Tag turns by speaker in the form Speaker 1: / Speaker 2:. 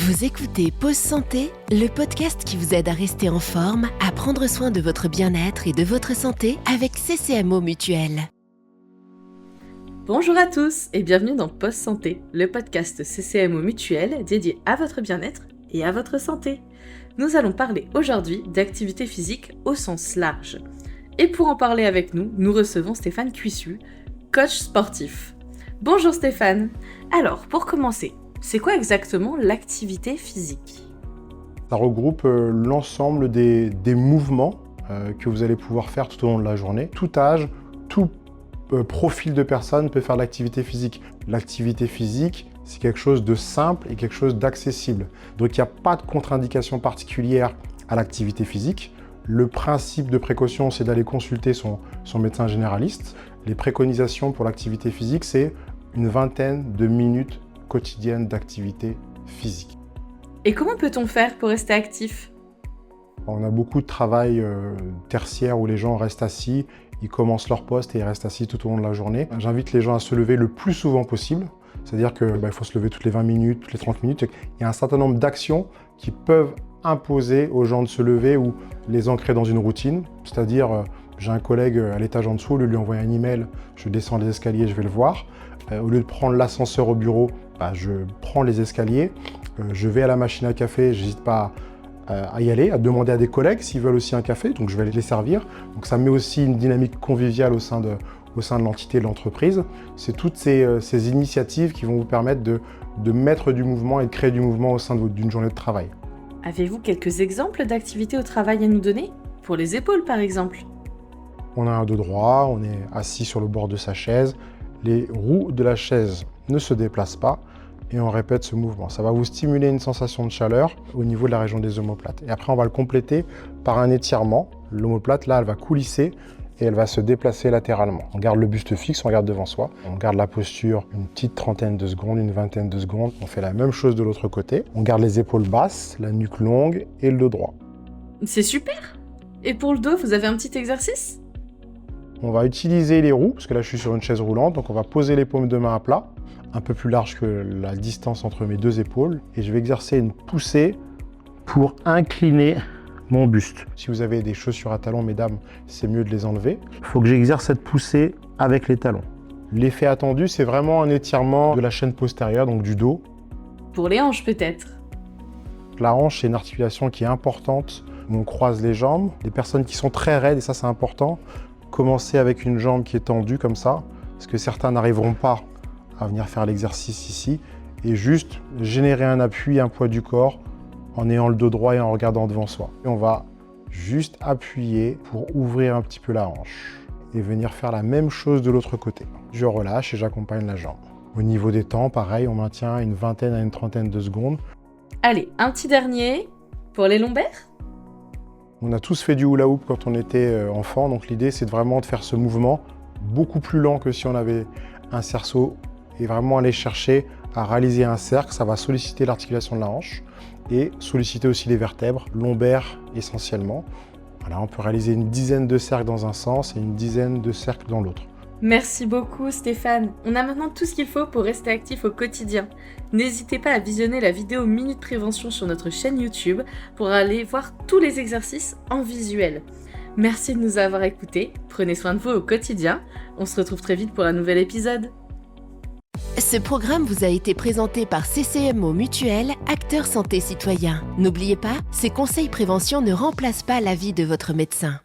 Speaker 1: Vous écoutez Pause Santé, le podcast qui vous aide à rester en forme, à prendre soin de votre bien-être et de votre santé avec CCMO Mutuelle.
Speaker 2: Bonjour à tous et bienvenue dans Pause Santé, le podcast CCMO Mutuelle dédié à votre bien-être et à votre santé. Nous allons parler aujourd'hui d'activité physique au sens large. Et pour en parler avec nous, nous recevons Stéphane Cuissu, coach sportif. Bonjour Stéphane. Alors, pour commencer, c'est quoi exactement l'activité physique ?
Speaker 3: Ça regroupe l'ensemble des mouvements que vous allez pouvoir faire tout au long de la journée. Tout âge, tout profil de personne peut faire de l'activité physique. L'activité physique, c'est quelque chose de simple et quelque chose d'accessible. Donc il n'y a pas de contre-indication particulière à l'activité physique. Le principe de précaution, c'est d'aller consulter son médecin généraliste. Les préconisations pour l'activité physique, c'est une vingtaine de minutes quotidiennes d'activité physique.
Speaker 2: Et comment peut-on faire pour rester actif ?
Speaker 3: On a beaucoup de travail tertiaire où les gens restent assis, ils commencent leur poste et ils restent assis tout au long de la journée. J'invite les gens à se lever le plus souvent possible, c'est-à-dire qu'il faut se lever toutes les 20 minutes, toutes les 30 minutes. Il y a un certain nombre d'actions qui peuvent imposer aux gens de se lever ou les ancrer dans une routine, c'est-à-dire j'ai un collègue à l'étage en dessous, lui envoie un email, je descends les escaliers, je vais le voir. Au lieu de prendre l'ascenseur au bureau, je prends les escaliers, je vais à la machine à café, j'hésite pas à y aller, à demander à des collègues s'ils veulent aussi un café, donc je vais les servir. Donc ça met aussi une dynamique conviviale au sein de l'entité de l'entreprise. C'est toutes ces initiatives qui vont vous permettre de mettre du mouvement et de créer du mouvement au sein d'une journée de travail.
Speaker 2: Avez-vous quelques exemples d'activités au travail à nous donner ? Pour les épaules par exemple ?
Speaker 3: On a un dos droit, on est assis sur le bord de sa chaise, les roues de la chaise ne se déplacent pas et on répète ce mouvement. Ça va vous stimuler une sensation de chaleur au niveau de la région des omoplates. Et après, on va le compléter par un étirement. L'omoplate, là, elle va coulisser et elle va se déplacer latéralement. On garde le buste fixe, on regarde devant soi. On garde la posture une petite trentaine de secondes, une vingtaine de secondes. On fait la même chose de l'autre côté. On garde les épaules basses, la nuque longue et le dos droit.
Speaker 2: C'est super ! Et pour le dos, vous avez un petit exercice ?
Speaker 3: On va utiliser les roues, parce que là je suis sur une chaise roulante, donc on va poser les paumes de main à plat, un peu plus large que la distance entre mes deux épaules, et je vais exercer une poussée pour incliner mon buste. Si vous avez des chaussures à talons, mesdames, c'est mieux de les enlever. Il faut que j'exerce cette poussée avec les talons. L'effet attendu, c'est vraiment un étirement de la chaîne postérieure, donc du dos.
Speaker 2: Pour les hanches peut-être ?
Speaker 3: La hanche, c'est une articulation qui est importante. On croise les jambes. Les personnes qui sont très raides, et ça c'est important, commencer avec une jambe qui est tendue comme ça, parce que certains n'arriveront pas à venir faire l'exercice ici, et juste générer un appui, un poids du corps, en ayant le dos droit et en regardant devant soi. Et on va juste appuyer pour ouvrir un petit peu la hanche, et venir faire la même chose de l'autre côté. Je relâche et j'accompagne la jambe. Au niveau des temps, pareil, on maintient une vingtaine à une trentaine de secondes.
Speaker 2: Allez, un petit dernier, pour les lombaires ?
Speaker 3: On a tous fait du hula hoop quand on était enfant, donc l'idée c'est vraiment de faire ce mouvement beaucoup plus lent que si on avait un cerceau et vraiment aller chercher à réaliser un cercle. Ça va solliciter l'articulation de la hanche et solliciter aussi les vertèbres, lombaires essentiellement. Voilà, on peut réaliser une dizaine de cercles dans un sens et une dizaine de cercles dans l'autre.
Speaker 2: Merci beaucoup Stéphane. On a maintenant tout ce qu'il faut pour rester actif au quotidien. N'hésitez pas à visionner la vidéo Minute Prévention sur notre chaîne YouTube pour aller voir tous les exercices en visuel. Merci de nous avoir écoutés. Prenez soin de vous au quotidien. On se retrouve très vite pour un nouvel épisode.
Speaker 1: Ce programme vous a été présenté par CCMO Mutuelle, acteur santé citoyen. N'oubliez pas, ces conseils prévention ne remplacent pas l'avis de votre médecin.